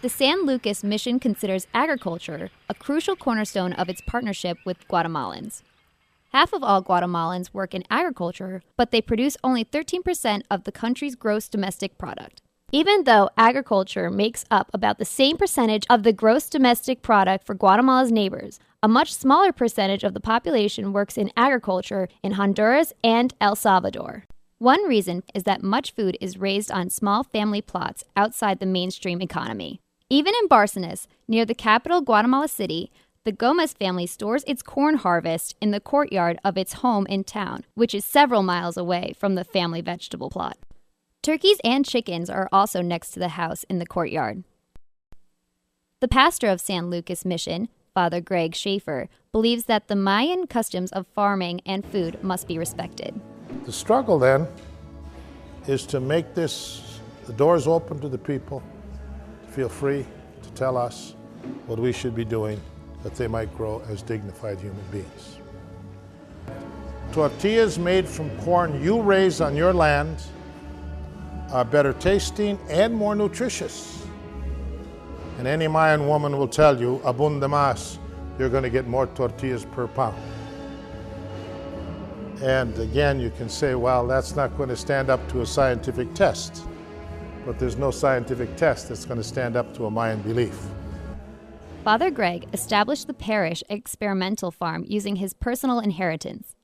The San Lucas Mission considers agriculture a crucial cornerstone of its partnership with Guatemalans. Half of all Guatemalans work in agriculture, but they produce only 13% of the country's gross domestic product. Even though agriculture makes up about the same percentage of the gross domestic product for Guatemala's neighbors, a much smaller percentage of the population works in agriculture in Honduras and El Salvador. One reason is that much food is raised on small family plots outside the mainstream economy. Even in Barcenas, near the capital Guatemala City, the Gomez family stores its corn harvest in the courtyard of its home in town, which is several miles away from the family vegetable plot. Turkeys and chickens are also next to the house in the courtyard. The pastor of San Lucas Mission, Father Greg Schaefer, believes that the Mayan customs of farming and food must be respected. The struggle then is to make the doors open to the people, to feel free to tell us what we should be doing, that they might grow as dignified human beings. Tortillas made from corn you raise on your land are better tasting and more nutritious. And any Mayan woman will tell you, abunda más, you're going to get more tortillas per pound. And again, you can say, well, that's not going to stand up to a scientific test. But there's no scientific test that's going to stand up to a Mayan belief. Father Greg established the parish experimental farm using his personal inheritance.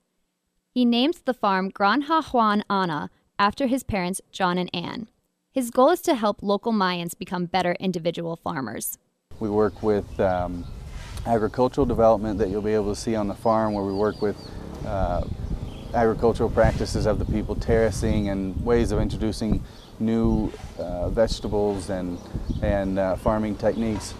He named the farm Granja Juan Ana after his parents, John and Ann. His goal is to help local Mayans become better individual farmers. We work with agricultural development that you'll be able to see on the farm, where we work with agricultural practices of the people, terracing and ways of introducing new vegetables and farming techniques.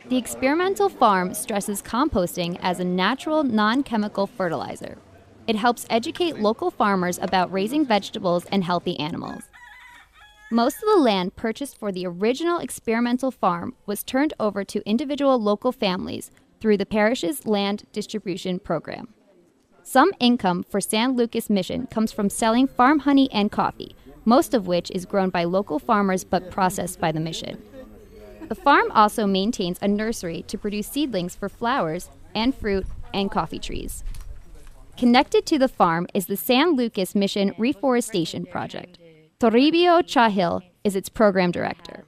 The experimental farm stresses composting as a natural, non-chemical fertilizer. It helps educate local farmers about raising vegetables and healthy animals. Most of the land purchased for the original experimental farm was turned over to individual local families through the parish's land distribution program. Some income for San Lucas Mission comes from selling farm honey and coffee, most of which is grown by local farmers but processed by the mission. The farm also maintains a nursery to produce seedlings for flowers and fruit and coffee trees. Connected to the farm is the San Lucas Mission Reforestation Project. Toribio Chahil is its program director.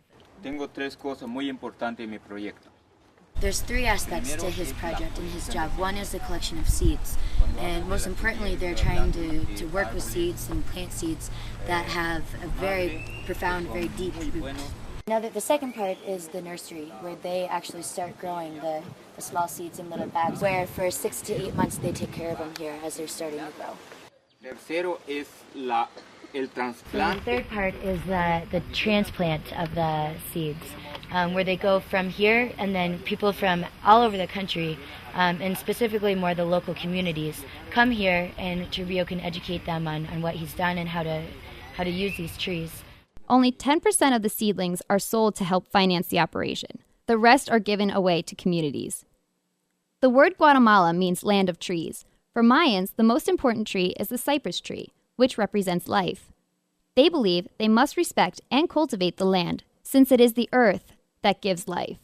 There's three aspects to his project and his job. One is the collection of seeds, and most importantly, they're trying to work with seeds and plant seeds that have a very profound, very deep root. Now, the second part is the nursery, where they actually start growing the small seeds in little bags, where for 6 to 8 months they take care of them here as they're starting to grow. The third part is the transplant of the seeds, where they go from here, and then people from all over the country, and specifically more the local communities, come here, and Trujillo can educate them on what he's done and how to use these trees. Only 10% of the seedlings are sold to help finance the operation. The rest are given away to communities. The word Guatemala means land of trees. For Mayans, the most important tree is the cypress tree, which represents life. They believe they must respect and cultivate the land, since it is the earth that gives life.